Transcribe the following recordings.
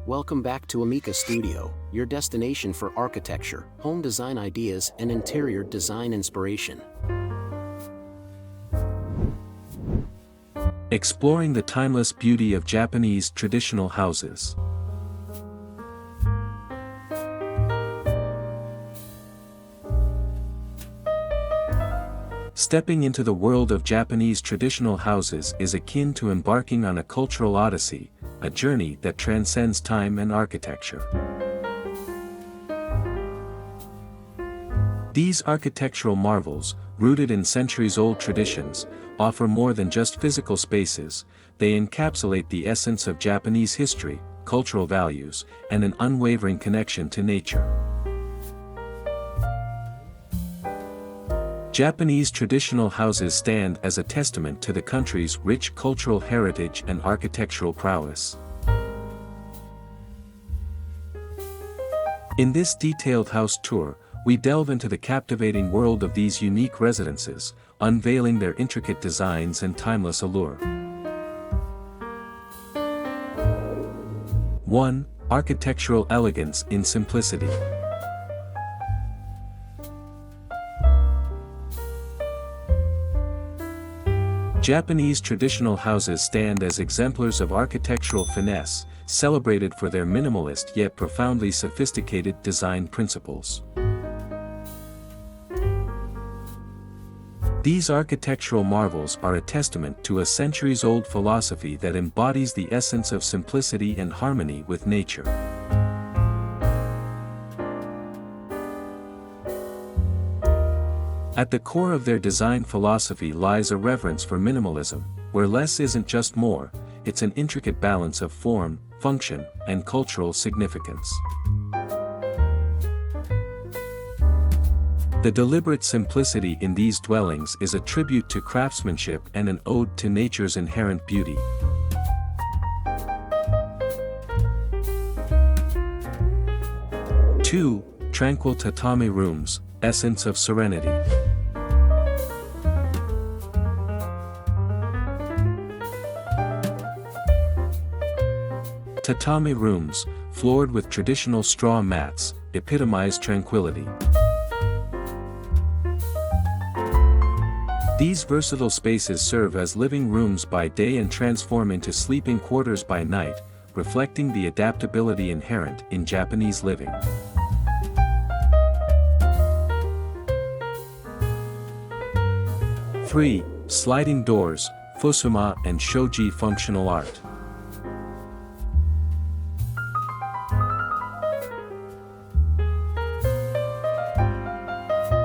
Welcome back to Amica Studio, your destination for architecture, home design ideas, and interior design inspiration. Exploring the timeless beauty of Japanese traditional houses. Stepping into the world of Japanese traditional houses is akin to embarking on a cultural odyssey, a journey that transcends time and architecture. These architectural marvels, rooted in centuries-old traditions, offer more than just physical spaces. They encapsulate the essence of Japanese history, cultural values, and an unwavering connection to nature. Japanese traditional houses stand as a testament to the country's rich cultural heritage and architectural prowess. In this detailed house tour, we delve into the captivating world of these unique residences, unveiling their intricate designs and timeless allure. 1. Architectural elegance in simplicity. Japanese traditional houses stand as exemplars of architectural finesse, celebrated for their minimalist yet profoundly sophisticated design principles. These architectural marvels are a testament to a centuries-old philosophy that embodies the essence of simplicity and harmony with nature. At the core of their design philosophy lies a reverence for minimalism, where less isn't just more, it's an intricate balance of form, function, and cultural significance. The deliberate simplicity in these dwellings is a tribute to craftsmanship and an ode to nature's inherent beauty. Two, tranquil tatami rooms, essence of serenity. Tatami rooms, floored with traditional straw mats, epitomize tranquility. These versatile spaces serve as living rooms by day and transform into sleeping quarters by night, reflecting the adaptability inherent in Japanese living. 3. Sliding doors, fusuma and shoji functional art.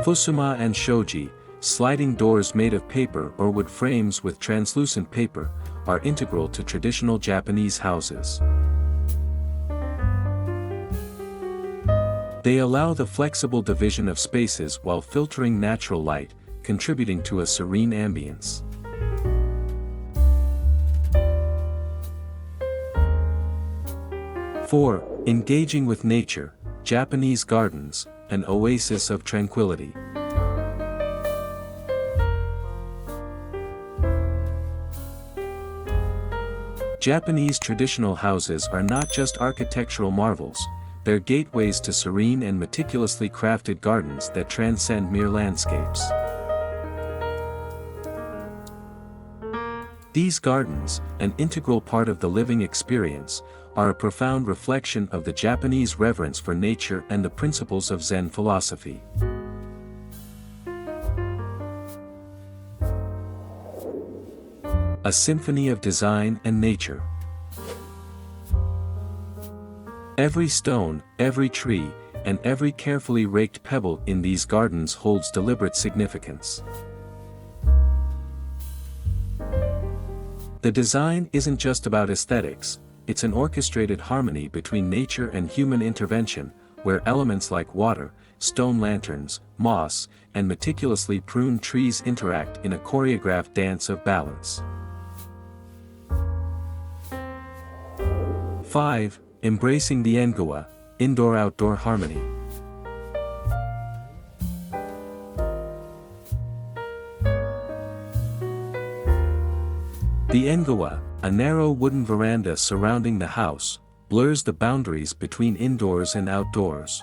Fusuma and shoji, sliding doors made of paper or wood frames with translucent paper, are integral to traditional Japanese houses. They allow the flexible division of spaces while filtering natural light, contributing to a serene ambience. Four, engaging with nature, Japanese gardens, an oasis of tranquility. Japanese traditional houses are not just architectural marvels, they're gateways to serene and meticulously crafted gardens that transcend mere landscapes. These gardens, an integral part of the living experience, are a profound reflection of the Japanese reverence for nature and the principles of Zen philosophy. A symphony of design and nature. Every stone, every tree, and every carefully raked pebble in these gardens holds deliberate significance. The design isn't just about aesthetics, it's an orchestrated harmony between nature and human intervention, where elements like water, stone lanterns, moss, and meticulously pruned trees interact in a choreographed dance of balance. 5. Embracing the engawa, indoor-outdoor harmony. The engawa, a narrow wooden veranda surrounding the house, blurs the boundaries between indoors and outdoors.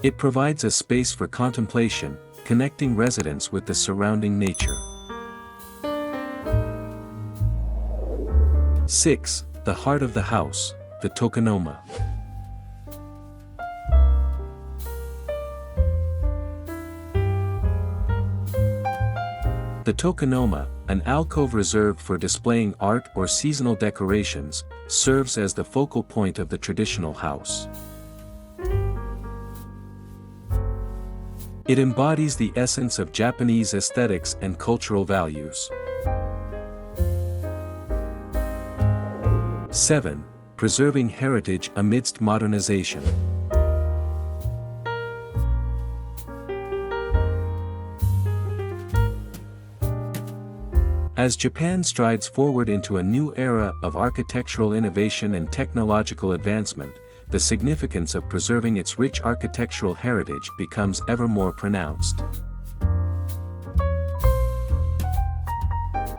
It provides a space for contemplation, connecting residents with the surrounding nature. 6. The heart of the house, the tokonoma. The tokonoma, an alcove reserved for displaying art or seasonal decorations, serves as the focal point of the traditional house. It embodies the essence of Japanese aesthetics and cultural values. 7. Preserving heritage amidst modernization. As Japan strides forward into a new era of architectural innovation and technological advancement, the significance of preserving its rich architectural heritage becomes ever more pronounced.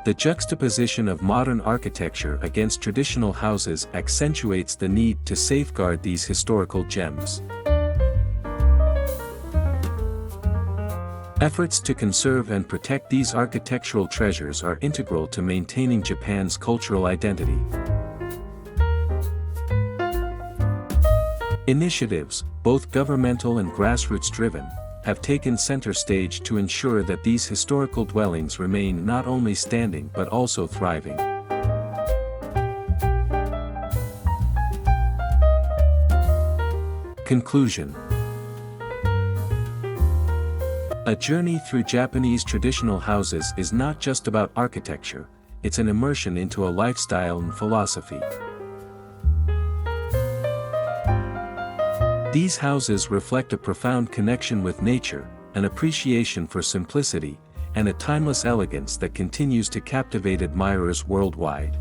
The juxtaposition of modern architecture against traditional houses accentuates the need to safeguard these historical gems. Efforts to conserve and protect these architectural treasures are integral to maintaining Japan's cultural identity. Initiatives, both governmental and grassroots-driven, have taken center stage to ensure that these historical dwellings remain not only standing but also thriving. Conclusion. A journey through Japanese traditional houses is not just about architecture, it's an immersion into a lifestyle and philosophy. These houses reflect a profound connection with nature, an appreciation for simplicity, and a timeless elegance that continues to captivate admirers worldwide.